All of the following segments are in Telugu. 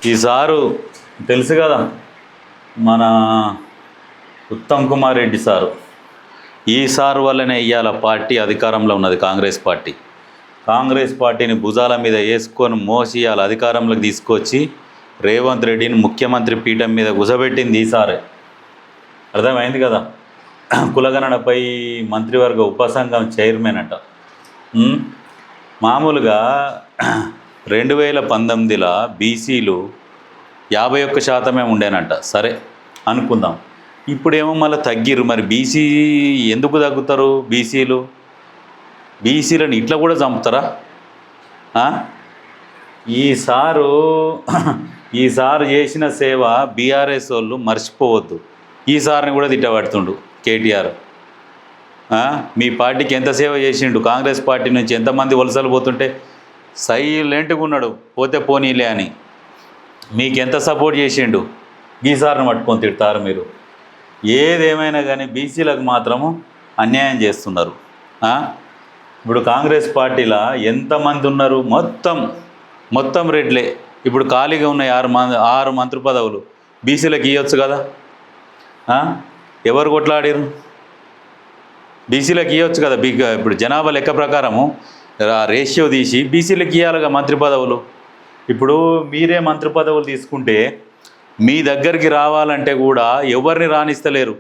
ఈ సారు తెలుసు కదా, మన ఉత్తమ్ కుమార్ రెడ్డి సారు. ఈ సారు వల్లనే ఇవాళ పార్టీ అధికారంలో ఉన్నది. కాంగ్రెస్ పార్టీని భుజాల మీద వేసుకొని మోసి ఇవాళ అధికారంలోకి తీసుకొచ్చి రేవంత్ రెడ్డిని ముఖ్యమంత్రి పీఠం మీద గుసబెట్టింది ఈ సారే. అర్థమైంది కదా. కులగణనపై మంత్రివర్గ ఉపసంఘం చైర్మన్ అంట. మామూలుగా 2019లో బీసీలు 51% ఉండేనంట. సరే అనుకుందాం. ఇప్పుడేమో మళ్ళీ తగ్గిరు. మరి బీసీ ఎందుకు తగ్గుతారు? బీసీలను ఇట్లా కూడా చంపుతారా? ఈసారు చేసిన సేవ బీఆర్ఎస్ వాళ్ళు మర్చిపోవద్దు. ఈసారిని కూడా తిట్టబడుతుండు కేటీఆర్. మీ పార్టీకి ఎంత సేవ చేసిండు? కాంగ్రెస్ పార్టీ నుంచి ఎంతమంది వలసలు పోతుంటే సైలెంట్గా ఉన్నాడు, పోతే పోనీలే అని. మీకు ఎంత సపోర్ట్ చేసిండు? ఈసారిని పట్టుకొని తిడతారు మీరు. ఏదేమైనా కానీ బీసీలకు మాత్రము అన్యాయం చేస్తున్నారు. ఇప్పుడు కాంగ్రెస్ పార్టీలో ఎంతమంది ఉన్నారు? మొత్తం రెడ్లే. ఇప్పుడు ఖాళీగా ఉన్న 6 మంత్రి పదవులు బీసీలకు ఇవ్వచ్చు కదా. ఎవరు కొట్లాడారు? బీసీలకు ఇవ్వచ్చు కదా. ఇప్పుడు జనాభా లెక్క ప్రకారము రేషియో తీసి బీసీలకు ఇవ్వాలిగా మంత్రి పదవులు. ఇప్పుడు మీరే మంత్రి పదవులు తీసుకుంటే మీ దగ్గరికి రావాలంటే కూడా ఎవరిని రాణిస్తలేరు.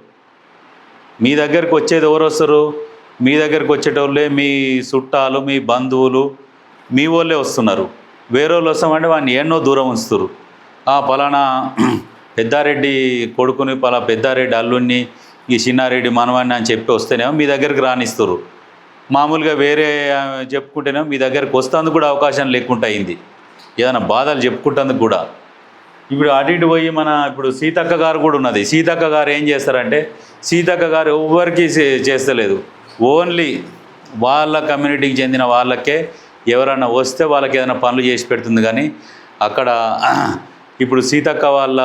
మీ దగ్గరికి వచ్చేది ఎవరు వస్తారు? మీ దగ్గరికి వచ్చేటోళ్ళే మీ చుట్టాలు, మీ బంధువులు, మీ వాళ్ళే వస్తున్నారు. వేరే వాళ్ళు వస్తామంటే వాడిని ఎన్నో దూరం ఉంచుతారు. పలానా పెద్దారెడ్డి కొడుకుని, పెద్దారెడ్డి అల్లుడిని, ఈ చిన్నారెడ్డి మనవాడిని అని చెప్పి వస్తేనేమో మీ దగ్గరికి రాణిస్తారు. మామూలుగా వేరే చెప్పుకుంటేనేమో మీ దగ్గరికి వస్తేందుకు కూడా అవకాశం లేకుండా అయింది. ఏదైనా బాధలు చెప్పుకుంటేందుకు కూడా. ఇప్పుడు అటు పోయి ఇప్పుడు సీతక్క గారు కూడా ఉన్నది. సీతక్క గారు ఏం చేస్తారంటే, సీతక్క గారు ఎవరికి చేస్తలేదు. ఓన్లీ వాళ్ళ కమ్యూనిటీకి చెందిన వాళ్ళకే ఎవరైనా వస్తే వాళ్ళకి ఏదైనా పనులు చేసి పెడుతుంది. కానీ అక్కడ ఇప్పుడు సీతక్క వాళ్ళ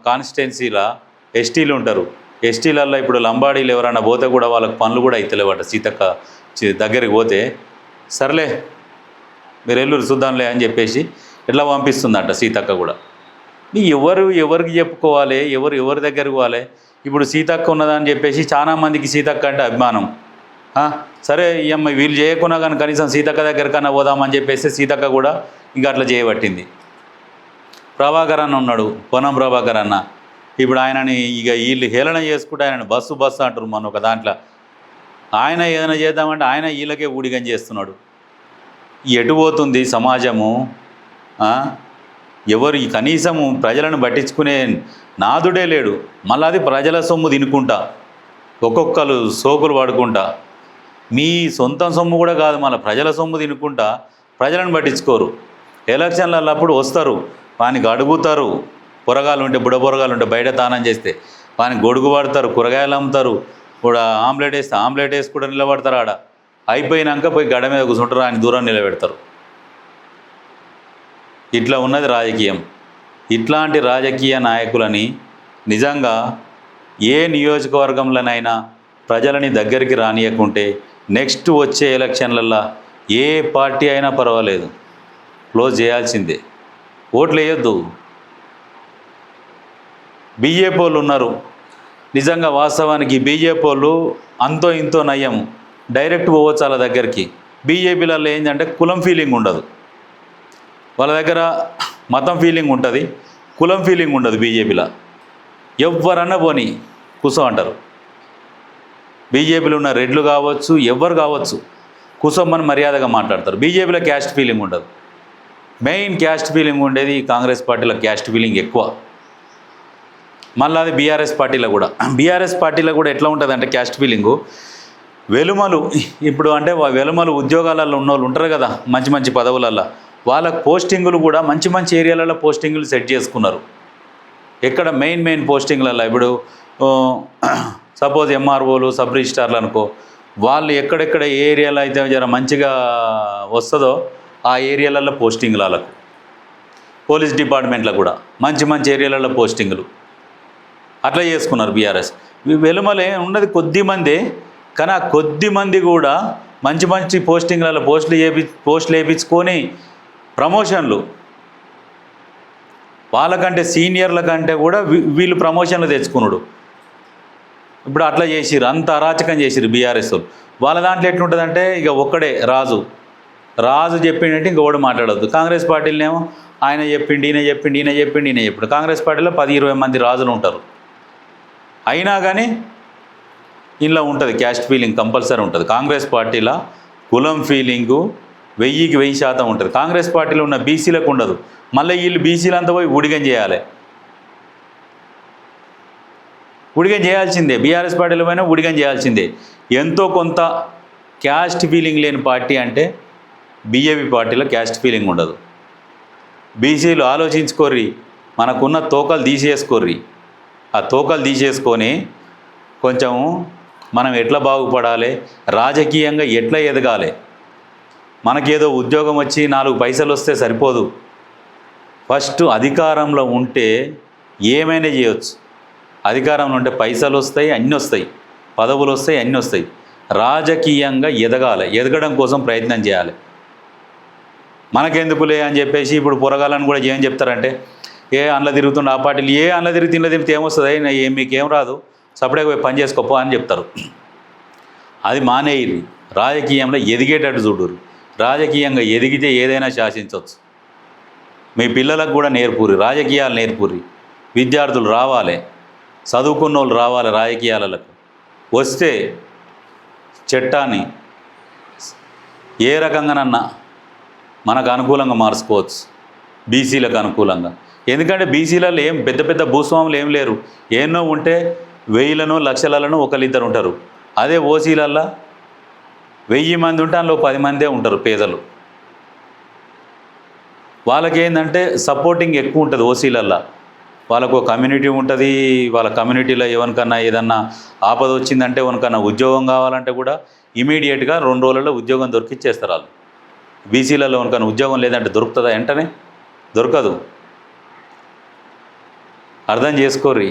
కాన్స్టిట్యున్సీలో ఎస్టీలు ఉంటారు. ఎస్టీలల్లో ఇప్పుడు లంబాడీలు ఎవరైనా పోతే కూడా వాళ్ళకి పనులు కూడా అవుతలేవట. సీతక్క దగ్గరికి పోతే సర్లే మీరు ఎల్లురు చూద్దాంలే అని చెప్పేసి ఇట్లా పంపిస్తుందట సీతక్క కూడా. ఎవరికి చెప్పుకోవాలి? ఎవరి దగ్గరికి పోవాలి? ఇప్పుడు సీతక్క ఉన్నదని చెప్పేసి చాలామందికి సీతక్క అంటే అభిమానం. సరే ఈ అమ్మాయి వీళ్ళు చేయకున్నా కానీ కనీసం సీతక్క దగ్గరకన్నా పోదామని చెప్పేసి సీతక్క కూడా ఇంకా అట్లా చేయబట్టింది. ప్రభాకర్ అన్న ఉన్నాడు, పొన్నం ప్రభాకర్ అన్న. ఇప్పుడు ఆయనని ఇక వీళ్ళు హేళన చేసుకుంటే ఆయనని బస్సు అంటారు. మన ఒక దాంట్లో ఆయన ఏదైనా చేద్దామంటే ఆయన వీళ్ళకే ఊడిగం చేస్తున్నాడు. ఎటు పోతుంది సమాజము? ఎవరు కనీసము ప్రజలను పట్టించుకునే నాదుడే లేడు. మళ్ళీ అది ప్రజల సొమ్ము తినుకుంటా, ఒక్కొక్కరు సోకులు పడుకుంటా, మీ సొంత సొమ్ము కూడా కాదు, మళ్ళీ ప్రజల సొమ్ము తినుకుంటా ప్రజలను పట్టించుకోరు. ఎలక్షన్లలో అప్పుడు వస్తారు, వానికి అడుగుతారు. పొరగాలు ఉంటే బుడపొరగాలు ఉంటే బయట తానం చేస్తే వానికి గొడుగు పడతారు, కూరగాయలు అమ్ముతారు, కూడా ఆమ్లెట్ వేస్తే ఆమ్లెట్ వేసి కూడా నిలబడతారు. ఆడ అయిపోయినాక పోయి గడ మీద కూర్చుంటారు, ఆయన దూరం నిలబెడతారు. ఇట్లా ఉన్నది రాజకీయం. ఇట్లాంటి రాజకీయ నాయకులని నిజంగా ఏ నియోజకవర్గంలోనైనా ప్రజలని దగ్గరికి రానియకుంటే నెక్స్ట్ వచ్చే ఎలక్షన్లల్లో ఏ పార్టీ అయినా పర్వాలేదు, క్లోజ్ చేయాల్సిందే. ఓట్లు వేయొద్దు. బీజేపీ వాళ్ళు ఉన్నారు. నిజంగా వాస్తవానికి బీజేపీ వాళ్ళు అంతో ఇంతో నయం, డైరెక్ట్ పోవచ్చు వాళ్ళ దగ్గరికి. బీజేపీలలో ఏంటంటే కులం ఫీలింగ్ ఉండదు. వాళ్ళ దగ్గర మతం ఫీలింగ్ ఉంటుంది, కులం ఫీలింగ్ ఉండదు. బీజేపీలో ఎవరన్నా పోని కూసో అంటారు. బీజేపీలో ఉన్న రెడ్లు కావచ్చు, ఎవరు కావచ్చు, కూసోమని మర్యాదగా మాట్లాడతారు. బీజేపీలో క్యాస్ట్ ఫీలింగ్ ఉండదు. మెయిన్ క్యాస్ట్ ఫీలింగ్ ఉండేది కాంగ్రెస్ పార్టీలో. క్యాస్ట్ ఫీలింగ్ ఎక్కువ. మళ్ళీ అది బీఆర్ఎస్ పార్టీలో కూడా ఎట్లా ఉంటుంది అంటే క్యాస్ట్ ఫీలింగు వెలుమలు. ఇప్పుడు అంటే వెలుమలు ఉద్యోగాలలో ఉన్న వాళ్ళు ఉంటారు కదా, మంచి పదవులల్లో, వాళ్ళకు పోస్టింగులు కూడా మంచి ఏరియాలలో పోస్టింగులు సెట్ చేసుకున్నారు. ఎక్కడ మెయిన్ పోస్టింగ్లలో ఇప్పుడు సపోజ్ ఎంఆర్ఓలు, సబ్ రిజిస్టార్లు అనుకో, వాళ్ళు ఎక్కడెక్కడ ఏ ఏరియాలో అయితే జర మంచిగా వస్తుందో ఆ ఏరియాలలో పోస్టింగ్లు. వాళ్ళకు పోలీస్ డిపార్ట్మెంట్లో కూడా మంచి ఏరియాలలో పోస్టింగులు అట్లా చేసుకున్నారు బీఆర్ఎస్. వెలుమలే ఉన్నది కొద్దిమందే, కానీ ఆ కొద్దిమంది కూడా మంచి పోస్టింగ్లలో పోస్టులు వేయించుకొని ప్రమోషన్లు వాళ్ళకంటే సీనియర్ల కంటే కూడా వీళ్ళు ప్రమోషన్లు తెచ్చుకున్నాడు. ఇప్పుడు అట్లా చేసిరు, అంత అరాచకం చేసిరు బీఆర్ఎస్ వాళ్ళ దాంట్లో ఎట్లుంటుందంటే ఇక ఒక్కడే రాజు చెప్పిండంటే ఇంకొకటి మాట్లాడద్దు. కాంగ్రెస్ పార్టీలనేమో ఆయన చెప్పిండు, ఈయన చెప్పిండు. కాంగ్రెస్ పార్టీలో 10-20 మంది రాజులు ఉంటారు. అయినా కానీ ఇలా ఉంటుంది, క్యాస్ట్ ఫీలింగ్ కంపల్సరీ ఉంటుంది. కాంగ్రెస్ పార్టీలో కులం ఫీలింగు 1000కి 1000% ఉంటుంది. కాంగ్రెస్ పార్టీలో ఉన్న బీసీలకు ఉండదు. మళ్ళీ వీళ్ళు బీసీలంతా పోయి ఊడిగం చేయాల్సిందే. బీఆర్ఎస్ పార్టీలో పోయినా ఊడిగం చేయాల్సిందే. ఎంతో కొంత క్యాస్ట్ ఫీలింగ్ లేని పార్టీ అంటే బీజేపీ పార్టీలో క్యాస్ట్ ఫీలింగ్ ఉండదు. బీసీలు ఆలోచించుకోర్రి, మనకున్న తోకలు తీసేసుకోర్రి. ఆ తోకలు తీసేసుకొని కొంచెం మనం ఎట్లా బాగుపడాలి, రాజకీయంగా ఎట్లా ఎదగాలి. మనకేదో ఉద్యోగం వచ్చి 4 పైసలు వస్తే సరిపోదు. ఫస్ట్ అధికారంలో ఉంటే ఏమైనా చేయవచ్చు. అధికారంలో ఉంటే పైసలు వస్తాయి, అన్నీ వస్తాయి, పదవులు వస్తాయి, అన్నీ వస్తాయి. రాజకీయంగా ఎదగాలి, ఎదగడం కోసం ప్రయత్నం చేయాలి. మనకెందుకులే అని చెప్పేసి ఇప్పుడు పొరగాలని కూడా ఏం చెప్తారంటే, అందులో తిరుగుతుండే ఆ పార్టీలు, అందులో తిరిగితే ఏమొస్తుంది, మీకేం రాదు, సపరేట్గా పోయి పని చేసుకోపో అని చెప్తారు. అది మానేయి. రాజకీయంలో ఎదిగేటట్టు చూడరు. రాజకీయంగా ఎదిగితే ఏదైనా శాసించవచ్చు. మీ పిల్లలకు కూడా నేర్పురి, రాజకీయాలు నేర్పురి. విద్యార్థులు రావాలి, చదువుకున్న వాళ్ళు రావాలి రాజకీయాలకు. వస్తే చట్టాన్ని ఏ రకంగానన్నా మనకు అనుకూలంగా మార్చుకోవచ్చు, బీసీలకు అనుకూలంగా. ఎందుకంటే బీసీలలో ఏం పెద్ద పెద్ద భూస్వాములు ఏం లేరు. ఏమో ఉంటే 1000లను 1,00,000లను 1-2 ఉంటారు. అదే ఓసీలల్లో 1000 మంది ఉంటే అందులో 10 మందే ఉంటారు పేదలు. వాళ్ళకేందంటే సపోర్టింగ్ ఎక్కువ ఉంటుంది. ఓసీలల్లో వాళ్ళకు కమ్యూనిటీ ఉంటుంది. వాళ్ళ కమ్యూనిటీలో ఎవరికన్నా ఏదన్నా ఆపద వచ్చిందంటే, ఎవరికన్నా ఉద్యోగం కావాలంటే కూడా ఇమీడియట్గా 2 రోజులలో ఉద్యోగం దొరికిచ్చేస్తారు వాళ్ళు. బీసీలలో ఎవరికన్నా ఉద్యోగం లేదంటే దొరుకుతుందా? వెంటనే దొరకదు. అర్థం చేసుకోర్రి.